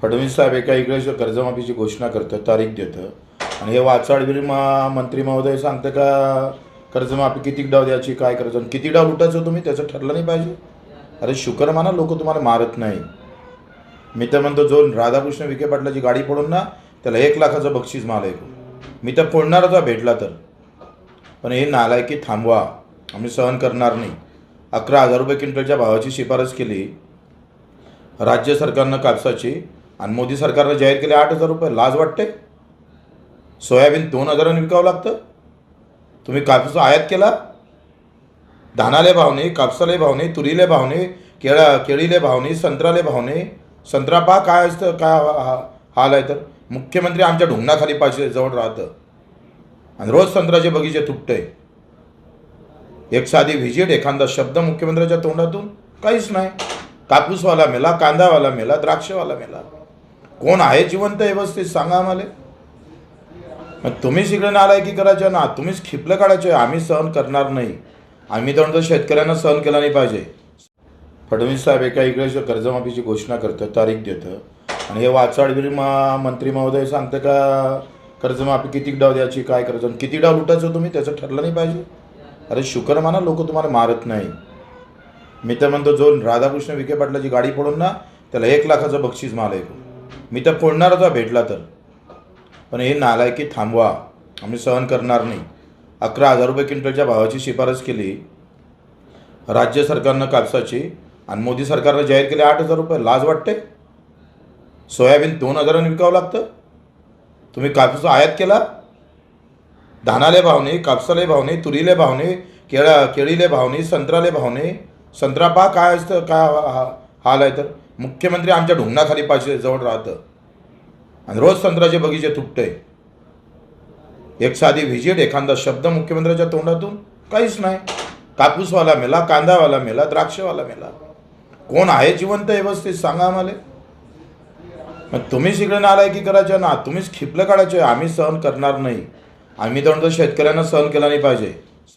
फडणवीस साहेब एका इकडे कर्जमाफीची घोषणा करतं, तारीख देतं आणि हे वाचाळवीर मंत्री महोदय सांगतं का कर्जमाफी किती डाव द्यायची, काय करायचं आणि किती डाव लुटायचं तुम्ही त्याचं ठरलं नाही पाहिजे. अरे शुक्र माना लोक तुम्हाला मारत नाही. मी तर म्हणतो जो राधाकृष्ण विखे पाटलाची गाडी फोडून ना त्याला 1,00,000चं बक्षीस माल मी तर फोडणार होता भेटला तर. पण हे नालायकी थांबवा, आम्ही सहन करणार नाही. 11,000 रुपये क्विंटलच्या भावाची शिफारस केली राज्य सरकारनं कापसाची आणि मोदी सरकारनं जाहीर केले 8,000 रुपये. लाज वाटते. सोयाबीन 2,000ने विकावं लागतं. तुम्ही कापूस आयात केला, धानाले भाव नाही, कापसाले भाव नाही, तुरीले भाव नाही, केळीले भाव नाही, संत्राले भाव नाही. संत्रा पहा काय असतं, काय हाल आहे. तर मुख्यमंत्री आमच्या ढुंगणाखाली पाहिजे जवळ राहतं आणि रोज संत्र्याचे बगीचे तुटतंय. एक साधी व्हिजिट, एखादा शब्द मुख्यमंत्र्याच्या तोंडातून काहीच नाही. कापूसवाला मेला, कांदावाला मेला, द्राक्षवाला मेला. कोण आहे जिवंत व्यवस्थित सांगा आम्हाला. मग तुम्हीच इकडे नालायकी करायचं ना, तुम्हीच खिपलं काढायचं. आम्ही सहन करणार नाही. आम्ही तर म्हणतो शेतकऱ्यांना सहन केला नाही पाहिजे. फडणवीस साहेब एका इकडे कर्जमाफीची घोषणा करतं, तारीख देतं आणि हे वाचाळवीर मंत्री महोदय सांगतं का कर्जमाफी किती डाव द्यायची, काय करायचं आणि किती डाव लुटायचं तुम्ही त्याचं ठरलं नाही पाहिजे. अरे शुक्र माना लोक तुम्हाला मारत नाही. मी तर म्हणतो जो राधाकृष्ण विखे पाटलाची गाडी फोडून ना त्याला 1,00,000चं बक्षीस माल मी तर फोडणार होता भेटला तर. पण हे नालायकी थांबवा, आम्ही सहन करणार नाही. 11,000 रुपये क्विंटलच्या भावाची शिफारस केली राज्य सरकारनं कापसाची आणि मोदी सरकारनं जाहीर केले 8,000 रुपये. लाज वाटते. सोयाबीन 2,000ने विकावं लागतं. तुम्ही कापूस आयात केला, धानाले भाव नाही, कापसाले भाव नाही, तुरीले भाव नाही, केळीले भाव नाही, संत्राले भाव नाही. संत्रा पहा काय असतं, काय हाल आहे. तर मुख्यमंत्री आमच्या ढुंगणाखाली पाहिजे जवळ राहतं आणि रोज संत्र्याचे बगीचे तुटतंय. एक साधी व्हिजिट, एखादा शब्द मुख्यमंत्र्याच्या तोंडातून काहीच नाही. कापूसवाला मेला, कांदावाला मेला, द्राक्षवाला मेला. कोण आहे जिवंत व्यवस्थित सांगा आम्हाला. मग तुम्हीच इकडे नालायकी करायचं ना, तुम्हीच खिपलं काढायचं. आम्ही सहन करणार नाही. आम्ही तर म्हणतो शेतकऱ्यांना सहन केला नाही पाहिजे.